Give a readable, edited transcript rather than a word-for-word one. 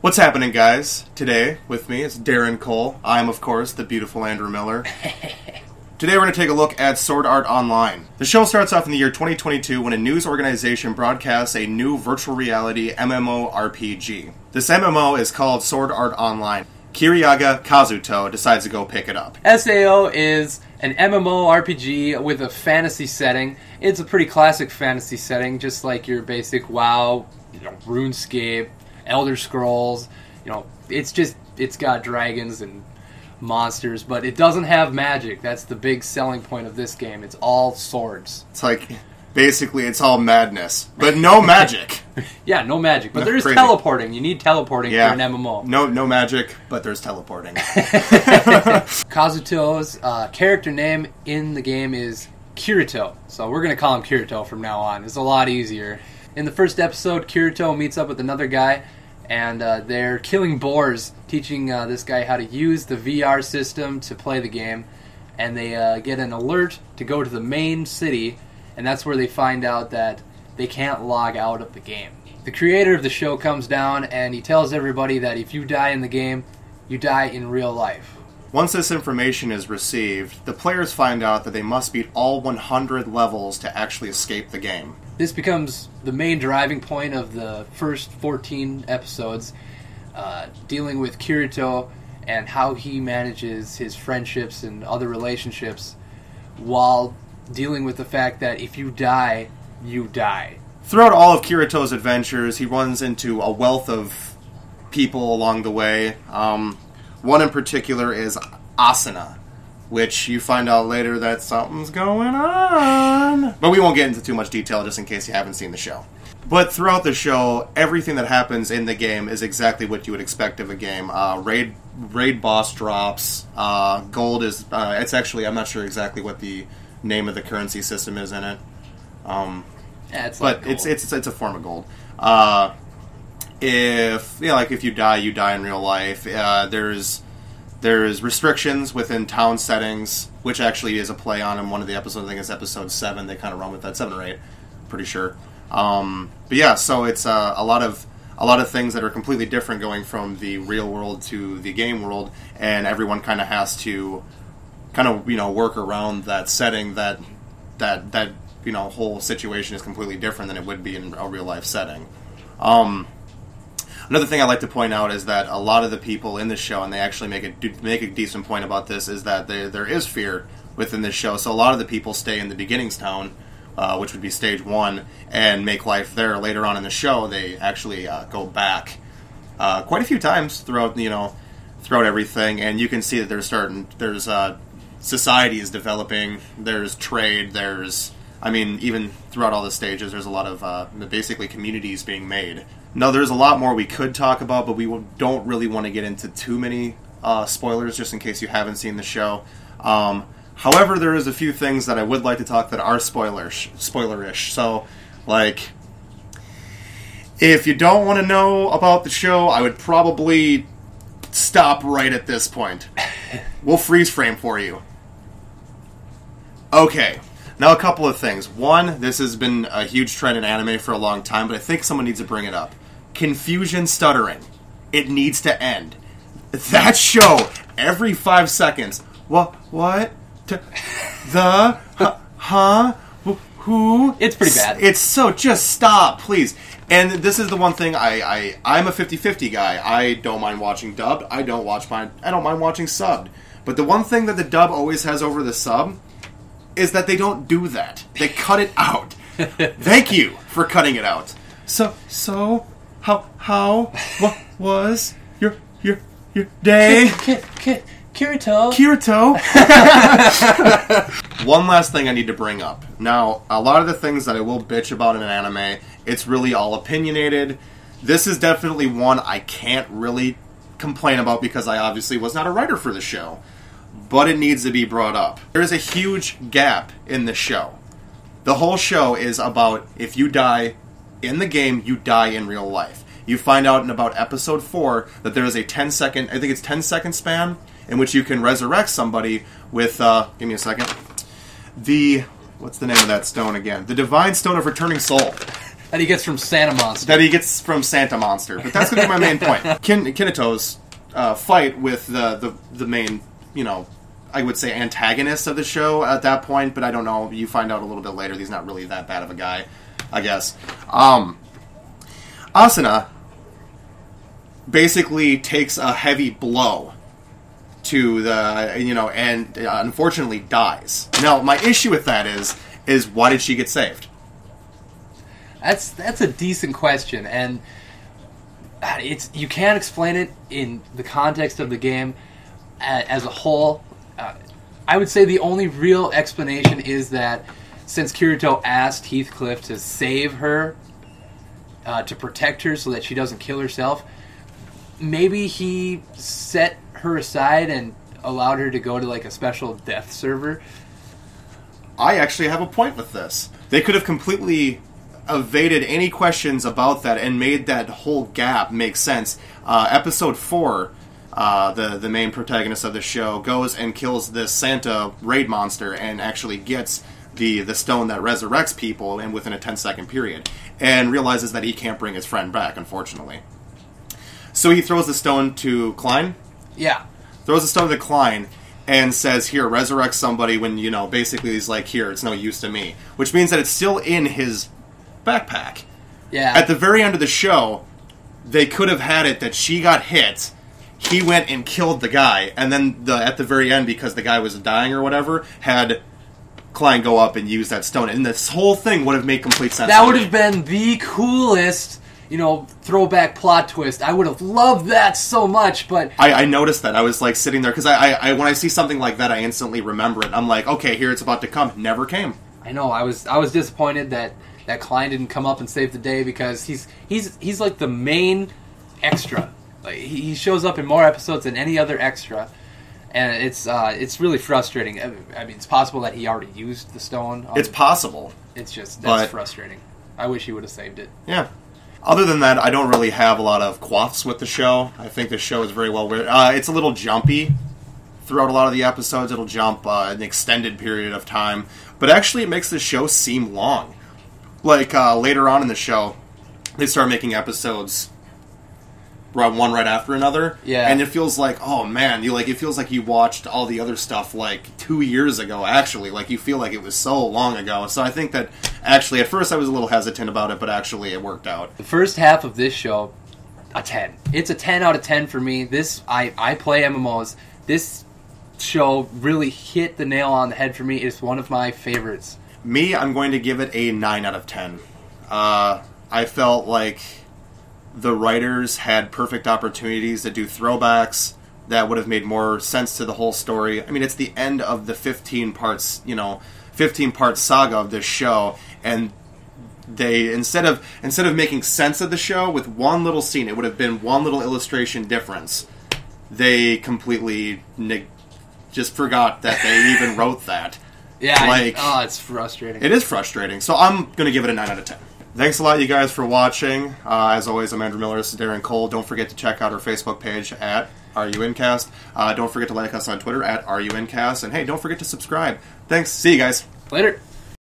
What's happening, guys? Today, with me, is Darrin Cole. I'm, of course, the beautiful Andrew Miller. Today we're going to take a look at Sword Art Online. The show starts off in the year 2022 when a news organization broadcasts a new virtual reality MMORPG. This MMO is called Sword Art Online. Kiriyaga Kazuto decides to go pick it up. SAO is an MMORPG with a fantasy setting. It's a pretty classic fantasy setting, just like your basic WoW, RuneScape, Elder Scrolls. It's got dragons and monsters, but it doesn't have magic. That's the big selling point of this game. It's all swords. It's like, basically, it's all madness, but no magic. Yeah, no magic, but there's teleporting. You need teleporting for an MMO. No magic, but there's teleporting. Kazuto's character name in the game is Kirito, so we're going to call him Kirito from now on. It's a lot easier. In the first episode, Kirito meets up with another guy, and they're killing boars, teaching this guy how to use the VR system to play the game. And they get an alert to go to the main city, and that's where they find out that they can't log out of the game. The creator of the show comes down, and he tells everybody that if you die in the game, you die in real life. Once this information is received, the players find out that they must beat all 100 levels to actually escape the game. This becomes the main driving point of the first 14 episodes, dealing with Kirito and how he manages his friendships and other relationships while dealing with the fact that if you die, you die. Throughout all of Kirito's adventures, he runs into a wealth of people along the way. One in particular is Asuna, which you find out later that something's going on. But we won't get into too much detail just in case you haven't seen the show. But throughout the show, everything that happens in the game is exactly what you would expect of a game. Raid boss drops. Gold is... it's actually... I'm not sure exactly what the name of the currency system is in it. It's a form of gold. If you die in real life. There's restrictions within town settings, which actually is a play on in one of the episodes. I think it's episode 7. They kind of run with that, 7 or 8, pretty sure. But yeah, so it's a lot of things that are completely different going from the real world to the game world, and everyone kind of has to work around that setting. That whole situation is completely different than it would be in a real life setting. Another thing I'd like to point out is that a lot of the people in the show, and they actually make a decent point about this, is that there is fear within this show. So a lot of the people stay in the beginnings town, which would be stage 1, and make life there. Later on in the show, they actually go back quite a few times throughout everything, and you can see that there's society is developing. There's trade. Even throughout all the stages, there's a lot of basically communities being made. No, there's a lot more we could talk about, but we don't really want to get into too many spoilers, just in case you haven't seen the show. However, there is a few things that I would like to talk that are spoilerish. So, if you don't want to know about the show, I would probably stop right at this point. We'll freeze frame for you. Okay. Now, a couple of things. One, this has been a huge trend in anime for a long time, but I think someone needs to bring it up. Confusion stuttering. It needs to end. That show, every 5 seconds. What? Who? It's pretty bad. It's so... Just stop, please. And this is the one thing I'm a 50-50 guy. I don't mind watching dubbed. I don't mind watching subbed. But the one thing that the dub always has over the sub is that they don't do that. They cut it out. Thank you for cutting it out. So, what was your day? Kirito. One last thing I need to bring up. Now, a lot of the things that I will bitch about in an anime, it's really all opinionated. This is definitely one I can't really complain about because I obviously was not a writer for the show. But it needs to be brought up. There is a huge gap in the show. The whole show is about if you die in the game, you die in real life. You find out in about episode 4 that there is a 10-second span in which you can resurrect somebody with, give me a second, what's the name of that stone again? The Divine Stone of Returning Soul. That he gets from Santa Monster. That he gets from Santa Monster. But that's going to be my main point. Kineto's fight with the main, I would say antagonist of the show at that point, but I don't know. You find out a little bit later he's not really that bad of a guy, I guess. Asuna basically takes a heavy blow to the, and unfortunately dies. Now, my issue with that is why did she get saved? That's a decent question, and you can't explain it in the context of the game as a whole. I would say the only real explanation is that since Kirito asked Heathcliff to save her, to protect her so that she doesn't kill herself, maybe he set her aside and allowed her to go to like a special death server. I actually have a point with this. They could have completely evaded any questions about that and made that whole gap make sense. Episode 4, the main protagonist of the show goes and kills this Santa raid monster and actually gets the stone that resurrects people and within a 10-second period, and realizes that he can't bring his friend back, unfortunately. So he throws the stone to Klein? Yeah. Throws the stone to Klein and says, here, resurrect somebody when, basically he's like, here, it's no use to me. Which means that it's still in his backpack. Yeah. At the very end of the show, they could have had it that she got hit, he went and killed the guy, and then at the very end, because the guy was dying or whatever, had Klein go up and use that stone. And this whole thing would have made complete sense. That would have been the coolest, throwback plot twist. I would have loved that so much, but... I noticed that. I was, sitting there, because I when I see something like that, I instantly remember it. I'm like, okay, here it's about to come. Never came. I know. I was disappointed that Klein didn't come up and save the day, because he's like the main extra. Like, he shows up in more episodes than any other extra, and it's really frustrating. I mean, it's possible that he already used the stone. It's possible. It's just, that's frustrating. I wish he would have saved it. Yeah. Other than that, I don't really have a lot of quaffs with the show. I think the show is very well written. It's a little jumpy throughout a lot of the episodes. It'll jump an extended period of time, but actually it makes the show seem long. Later on in the show, they start making episodes one right after another. Yeah. And it feels like, oh man, it feels like you watched all the other stuff 2 years ago, actually. You feel like it was so long ago. So I think that, actually, at first I was a little hesitant about it, but actually it worked out. The first half of this show, a 10. It's a 10 out of 10 for me. I play MMOs. This show really hit the nail on the head for me. It's one of my favorites. Me, I'm going to give it a 9 out of 10. I felt like the writers had perfect opportunities to do throwbacks that would have made more sense to the whole story. I mean, it's the end of the 15 parts, 15-part saga of this show, and they instead of making sense of the show with one little scene, it would have been one little illustration difference. They completely just forgot that they even wrote that. Yeah, it's frustrating. It is frustrating. So I'm going to give it a 9 out of 10. Thanks a lot, you guys, for watching. As always, I'm Andrew Miller. This is Darren Cole. Don't forget to check out our Facebook page at RUNcast. Don't forget to like us on Twitter at RUNcast. And hey, don't forget to subscribe. Thanks. See you guys. Later.